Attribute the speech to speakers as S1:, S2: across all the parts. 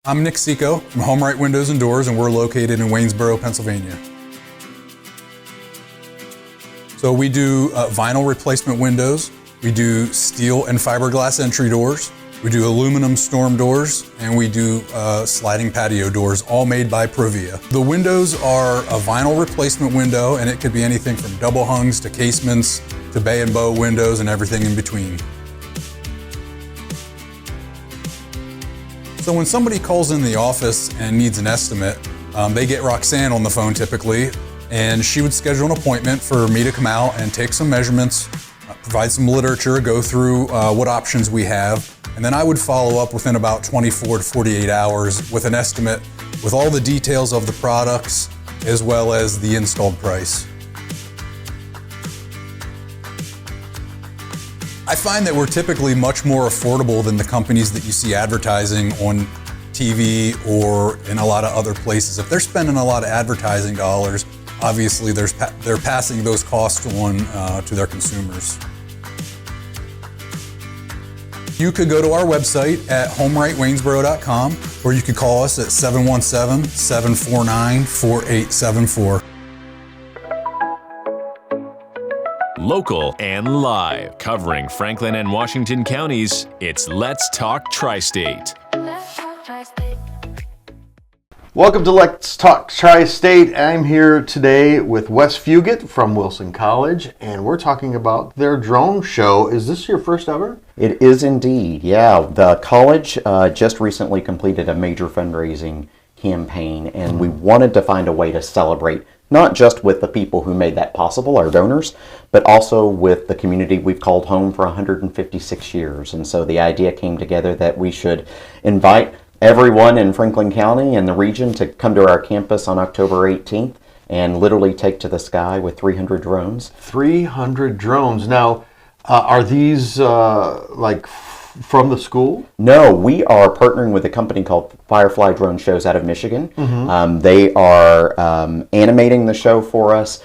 S1: I'm Nick Seco from Home Right Windows and Doors, and we're located in Waynesboro, Pennsylvania. So we do vinyl replacement windows, we do steel and fiberglass entry doors, we do aluminum storm doors, and we do sliding patio doors, all made by Provia. The windows are a vinyl replacement window, and it could be anything from double hungs to casements to bay and bow windows and everything in between. So when somebody calls in the office and needs an estimate, they get Roxanne on the phone typically, and she would schedule an appointment for me to come out and take some measurements, provide some literature, go through what options we have, and then I would follow up within about 24 to 48 hours with an estimate with all the details of the products as well as the installed price. I find that we're typically much more affordable than the companies that you see advertising on TV or in a lot of other places. If they're spending a lot of advertising dollars, obviously they're passing those costs on to their consumers. You could go to our website at homerightwaynesboro.com, or you could call us at 717-749-4874.
S2: Local and live, covering Franklin and Washington counties, it's Let's Talk TriState.
S3: Welcome to Let's Talk TriState. I'm here today with Wes Fugate from Wilson College, and we're talking about their drone show. Is this your first ever?
S4: It is indeed, yeah. The college just recently completed a major fundraising campaign, and we wanted to find a way to celebrate not just with the people who made that possible, our donors, but also with the community we've called home for 156 years. And so the idea came together that we should invite everyone in Franklin County and the region to come to our campus on October 18th and literally take to the sky with 300 drones.
S3: 300 drones. Now, are these from the school?
S4: No, we are partnering with a company called Firefly Drone Shows out of Michigan. Mm-hmm. They are animating the show for us.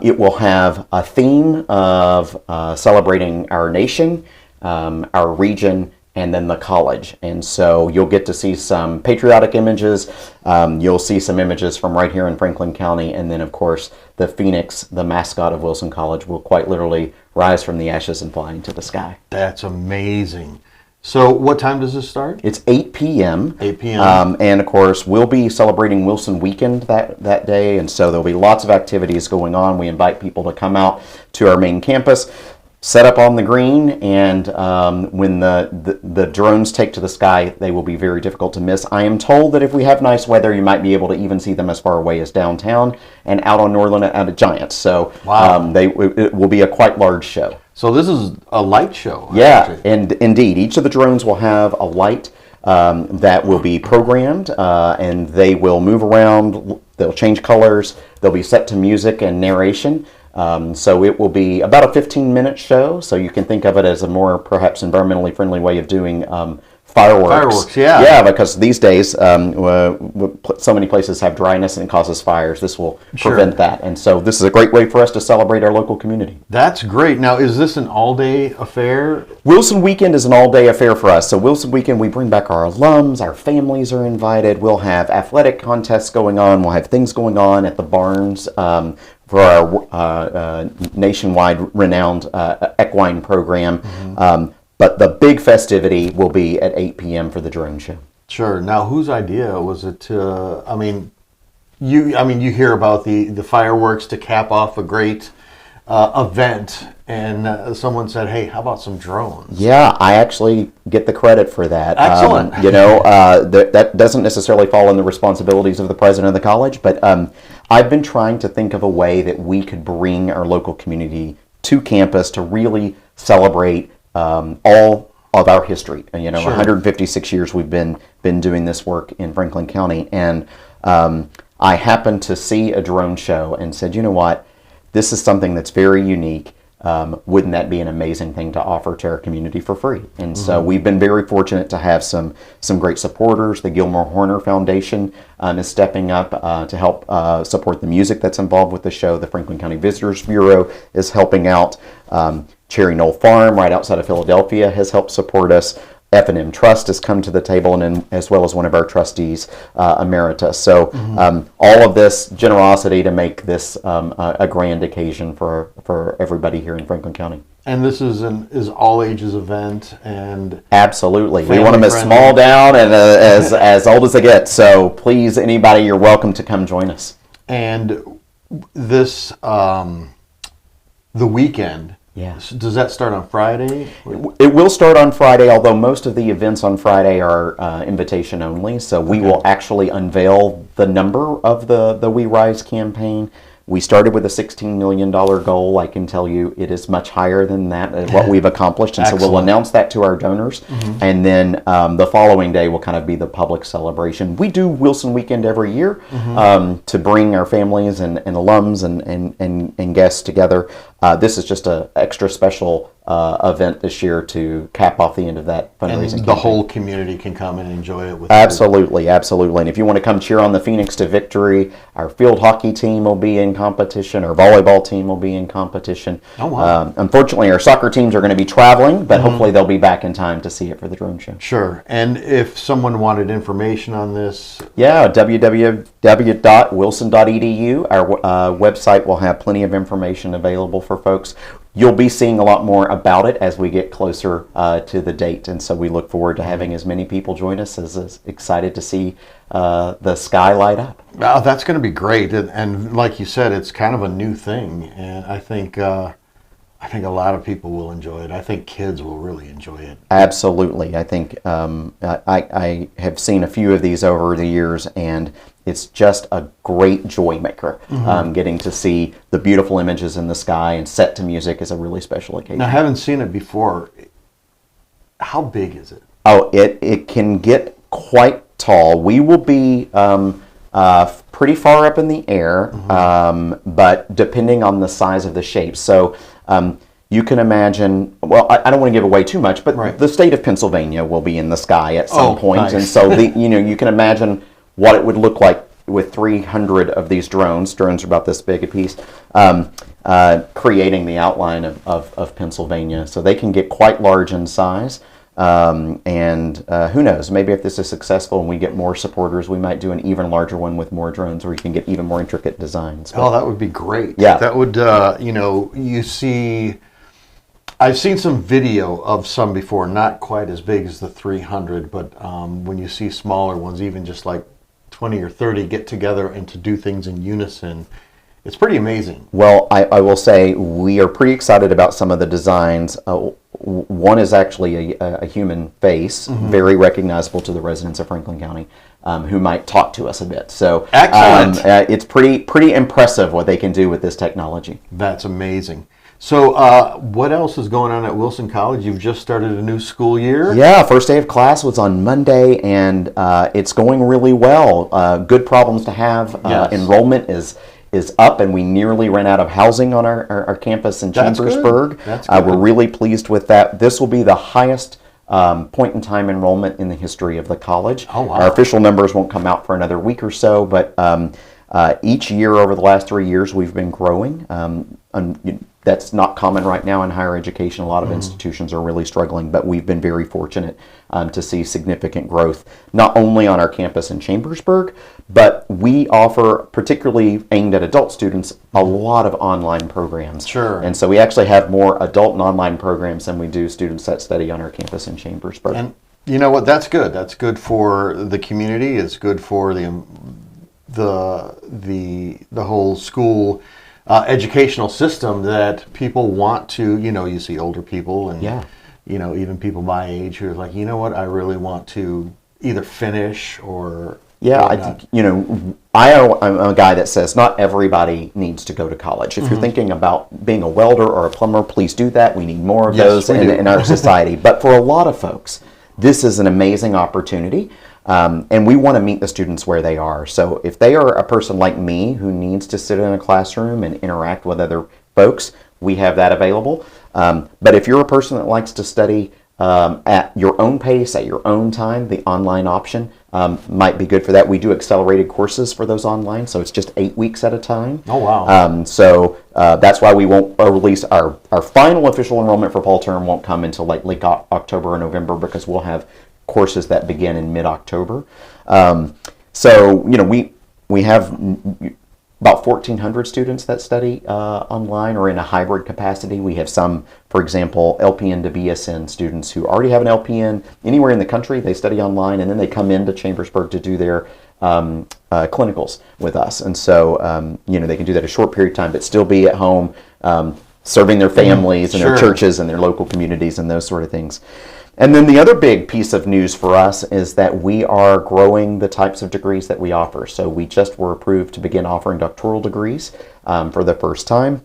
S4: It will have a theme of celebrating our nation, our region, and then the college. And so you'll get to see some patriotic images. You'll see some images from right here in Franklin County. And then, of course, the Phoenix, the mascot of Wilson College, will quite literally rise from the ashes and fly into the sky.
S3: That's amazing. So what time does this start?
S4: It's 8 p.m.
S3: 8 p.m.
S4: And of course, we'll be celebrating Wilson Weekend that day, and so there'll be lots of activities going on. We invite people to come out to our main campus, set up on the green, and when the drones take to the sky, they will be very difficult to miss. I am told that if we have nice weather, you might be able to even see them as far away as downtown and out on Northern out of Giants. So wow. It will be a quite large show.
S3: So this is a light show.
S4: Yeah, and indeed, each of the drones will have a light that will be programmed, and they will move around. They'll change colors. They'll be set to music and narration. So it will be about a 15-minute show. So you can think of it as a more perhaps environmentally friendly way of doing fireworks.
S3: Fireworks, yeah.
S4: Yeah, because these days so many places have dryness and it causes fires. This will prevent that. And so this is a great way for us to celebrate our local community.
S3: That's great. Now, is this an all-day affair?
S4: Wilson Weekend is an all-day affair for us. So Wilson Weekend, we bring back our alums, our families are invited. We'll have athletic contests going on. We'll have things going on at the barns for our nationwide renowned equine program. Mm-hmm. But the big festivity will be at 8 p.m. for the drone show.
S3: Sure. Now, whose idea was it to, you hear about the fireworks to cap off a great event, and someone said, hey, how about some drones?
S4: Yeah, I actually get the credit for that.
S3: Excellent.
S4: That doesn't necessarily fall in the responsibilities of the president of the college, but I've been trying to think of a way that we could bring our local community to campus to really celebrate all of our history. Sure. 156 years we've been doing this work in Franklin County, and I happened to see a drone show and said, you know what, this is something that's very unique. Wouldn't that be an amazing thing to offer to our community for free? And so we've been very fortunate to have some great supporters. The Gilmore Horner Foundation is stepping up to help support the music that's involved with the show. The Franklin County Visitors Bureau is helping out. Cherry Knoll Farm, right outside of Philadelphia, has helped support us. F&M Trust has come to the table, and as well as one of our trustees, Emeritus. So all of this generosity to make this a grand occasion for everybody here in Franklin County.
S3: And this is an all ages event, and
S4: absolutely, we want them as small down and as old as they get. So please, anybody, you're welcome to come join us.
S3: And this the weekend.
S4: Yes.
S3: Does that start on Friday?
S4: It will start on Friday, although most of the events on Friday are invitation only. So we will actually unveil the number of the We Rise campaign. We started with a $16 million goal. I can tell you it is much higher than that, what we've accomplished. And so we'll announce that to our donors. And then the following day will kind of be the public celebration. We do Wilson Weekend every year to bring our families and alums and guests together. This is just an extra special event this year to cap off the end of that fundraising
S3: and the
S4: campaign.
S3: whole community can come and enjoy it with
S4: Absolutely. And if you want to come cheer on the Phoenix to victory, our field hockey team will be in competition, our volleyball team will be in competition.
S3: Oh, wow.
S4: Unfortunately, our soccer teams are going to be traveling, but hopefully they'll be back in time to see it for the drone show.
S3: Sure. And if someone wanted information on this,
S4: www.wilson.edu. Our website will have plenty of information available for folks. You'll be seeing a lot more about it as we get closer to the date, and so we look forward to having as many people join us as excited to see the sky light up.
S3: Wow, that's going to be great. And like you said, it's kind of a new thing, and I think a lot of people will enjoy it. I think kids will really enjoy it.
S4: Absolutely. I think I have seen a few of these over the years, and it's just a great joy maker. Getting to see the beautiful images in the sky and set to music is a really special occasion.
S3: Now, I haven't seen it before. How big is it?
S4: Oh, it can get quite tall. We will be pretty far up in the air, but depending on the size of the shape. So you can imagine, well, I don't want to give away too much, but the state of Pennsylvania will be in the sky at some point.
S3: Nice.
S4: And so you can imagine what it would look like with 300 of these drones. Drones are about this big a piece, creating the outline of Pennsylvania. So they can get quite large in size. And who knows, maybe if this is successful and we get more supporters, we might do an even larger one with more drones where you can get even more intricate designs.
S3: Oh, that would be great.
S4: Yeah.
S3: That would, I've seen some video of some before, not quite as big as the 300, but when you see smaller ones, even just like 20 or 30 get together and to do things in unison, it's pretty amazing.
S4: Well, I will say we are pretty excited about some of the designs. One is actually a human face, very recognizable to the residents of Franklin County, who might talk to us a bit. So
S3: excellent.
S4: It's pretty impressive what they can do with this technology.
S3: That's amazing. So what else is going on at Wilson College? You've just started a new school year?
S4: Yeah, first day of class was on Monday, and it's going really well. Good problems to have.
S3: Yes.
S4: Enrollment is up, and we nearly ran out of housing on our campus in Chambersburg.
S3: That's good.
S4: We're really pleased with that. This will be the highest point in time enrollment in the history of the college.
S3: Oh, wow.
S4: Our official numbers won't come out for another week or so, but each year over the last 3 years we've been growing. That's not common right now in higher education. A lot of institutions are really struggling, but we've been very fortunate to see significant growth, not only on our campus in Chambersburg, but we offer, particularly aimed at adult students, a lot of online programs.
S3: Sure.
S4: And so we actually have more adult and online programs than we do students that study on our campus in Chambersburg.
S3: And you know what? That's good. That's good for the community. It's good for the whole school educational system, that people want to, you see older people and, even people my age who are like, you know what, I really want to either finish or...
S4: Yeah, I think, I'm a guy that says not everybody needs to go to college. If you're thinking about being a welder or a plumber, please do that. We need more of those in our society. But for a lot of folks, this is an amazing opportunity. And we want to meet the students where they are. So if they are a person like me who needs to sit in a classroom and interact with other folks, we have that available. But if you're a person that likes to study at your own pace, at your own time, the online option might be good for that. We do accelerated courses for those online, so it's just 8 weeks at a time.
S3: Oh, wow.
S4: So that's why we won't release our final official enrollment for fall term won't come until like late October or November, because we'll have courses that begin in mid-October. So, you know, we have about 1,400 students that study online or in a hybrid capacity. We have some, for example, LPN to BSN students who already have an LPN anywhere in the country. They study online, and then they come into Chambersburg to do their clinicals with us. And so, you know, they can do that a short period of time, but still be at home serving their families and their churches and their local communities and those sort of things. And then the other big piece of news for us is that we are growing the types of degrees that we offer. So we just were approved to begin offering doctoral degrees for the first time,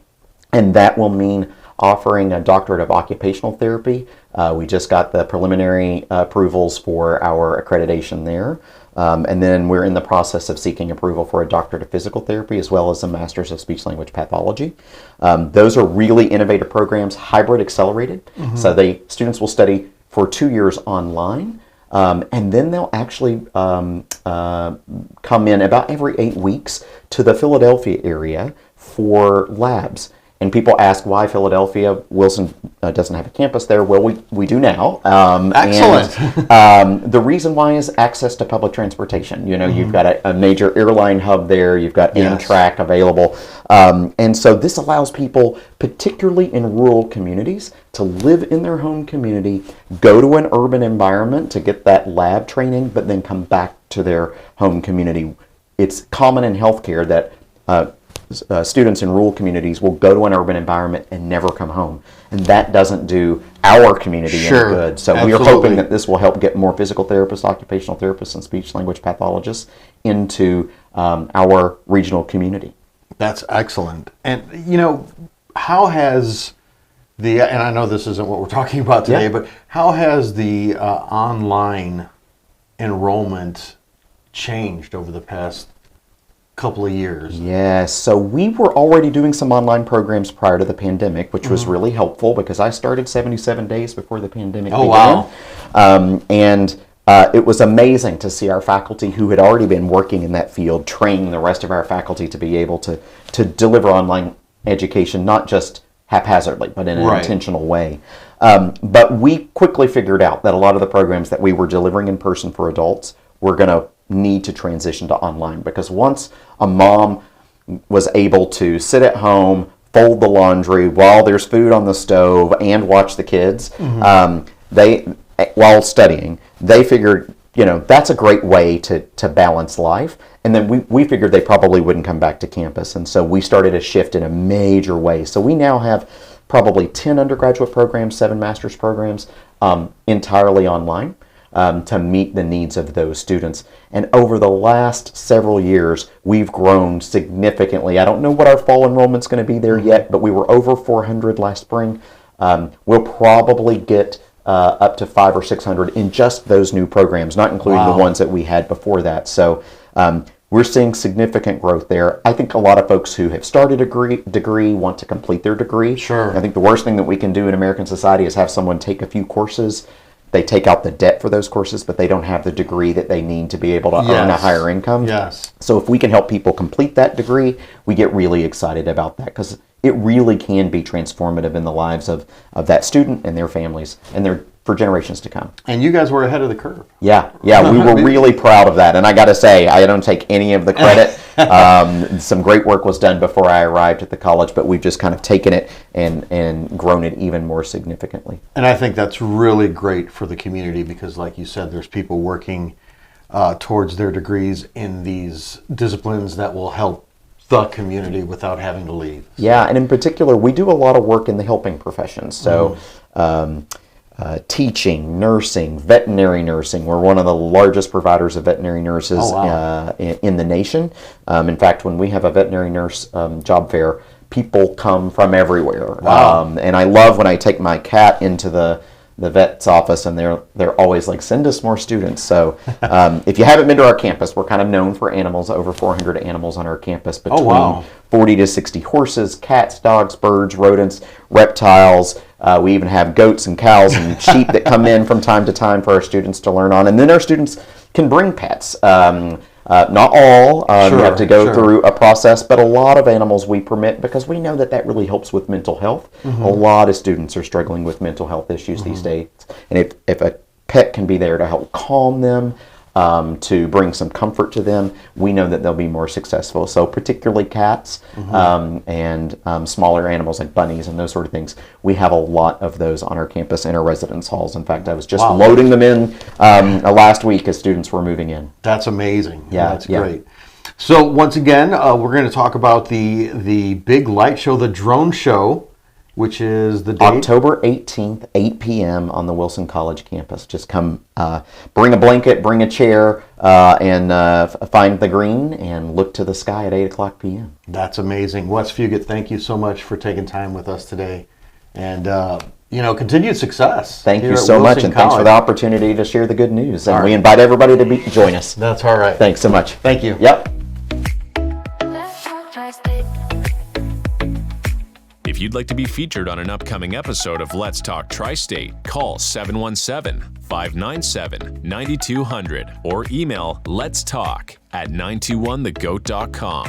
S4: and that will mean offering a doctorate of occupational therapy. We just got the preliminary approvals for our accreditation there, and then we're in the process of seeking approval for a doctorate of physical therapy as well as a master's of speech-language pathology. Those are really innovative programs, hybrid accelerated, so students will study for 2 years online, and then they'll actually come in about every 8 weeks to the Philadelphia area for labs. And people ask why Philadelphia. Wilson doesn't have a campus there. Well, we do now.
S3: Excellent.
S4: And, the reason why is access to public transportation. You know, you've got a major airline hub there. You've got Amtrak available. And so this allows people, particularly in rural communities, to live in their home community, go to an urban environment to get that lab training, but then come back to their home community. It's common in healthcare that students in rural communities will go to an urban environment and never come home. And that doesn't do our community any good. So we are hoping that this will help get more physical therapists, occupational therapists, and speech-language pathologists into our regional community.
S3: That's excellent. And, you know, how has and I know this isn't what we're talking about today, but how has the online enrollment changed over the past couple of years?
S4: Yes, so we were already doing some online programs prior to the pandemic, which was really helpful because I started 77 days before the pandemic began.
S3: Wow.
S4: And it was amazing to see our faculty who had already been working in that field train the rest of our faculty to be able to deliver online education, not just haphazardly, but in an intentional way. But we quickly figured out that a lot of the programs that we were delivering in person for adults were going to need to transition to online, because once a mom was able to sit at home, fold the laundry while there's food on the stove, and watch the kids, while studying, they figured, you know, that's a great way to balance life. And then we figured they probably wouldn't come back to campus, and so we started a shift in a major way. So we now have probably 10 undergraduate programs, 7 master's programs, entirely online. To meet the needs of those students. And over the last several years, we've grown significantly. I don't know what our fall enrollment's going to be there yet, but we were over 400 last spring. We'll probably get up to 500 or 600 in just those new programs, not including the ones that we had before that. So we're seeing significant growth there. I think a lot of folks who have started a degree want to complete their degree.
S3: Sure.
S4: I think the worst thing that we can do in American society is have someone take a few courses. They take out the debt for those courses, but they don't have the degree that they need to be able to earn a higher income.
S3: Yes.
S4: So if we can help people complete that degree, we get really excited about that, because it really can be transformative in the lives of that student and their families and for generations to come.
S3: And you guys were ahead of the curve.
S4: Yeah, we were really proud of that. And I got to say, I don't take any of the credit. Some great work was done before I arrived at the college, but we've just kind of taken it and grown it even more significantly.
S3: And I think that's really great for the community because, like you said, there's people working towards their degrees in these disciplines that will help the community without having to leave.
S4: Yeah, and in particular, we do a lot of work in the helping professions. So teaching, nursing, veterinary nursing. We're one of the largest providers of veterinary nurses in the nation. In fact, when we have a veterinary nurse job fair, people come from everywhere. And I love when I take my cat into the vet's office, and they're always like, send us more students. So if you haven't been to our campus, we're kind of known for animals, over 400 animals on our campus, between 40 to 60 horses, cats, dogs, birds, rodents, reptiles. We even have goats and cows and sheep that come in from time to time for our students to learn on. And then our students can bring pets. Not all. You have to go through a process, but a lot of animals we permit because we know that really helps with mental health. A lot of students are struggling with mental health issues these days. And if a pet can be there to help calm them, to bring some comfort to them, we know that they'll be more successful. So particularly cats and smaller animals like bunnies and those sort of things, we have a lot of those on our campus in our residence halls. In fact, I was just loading them in last week as students were moving in.
S3: That's amazing.
S4: Yeah,
S3: that's great. So once again, we're going to talk about the big light show, the drone show, which is the date?
S4: October 18th, 8 p.m. on the Wilson College campus. Just come, bring a blanket, bring a chair, and find the green and look to the sky at 8 o'clock p.m.
S3: That's amazing. Wes Fugate, thank you so much for taking time with us today. And, continued success.
S4: Thank you so much, and thanks for the opportunity to share the good news. And we invite everybody to join us.
S3: That's all right.
S4: Thanks so much.
S3: Thank you.
S4: Yep.
S2: If you'd like to be featured on an upcoming episode of Let's Talk Tri-State, call 717-597-9200 or email letstalk@921thegoat.com.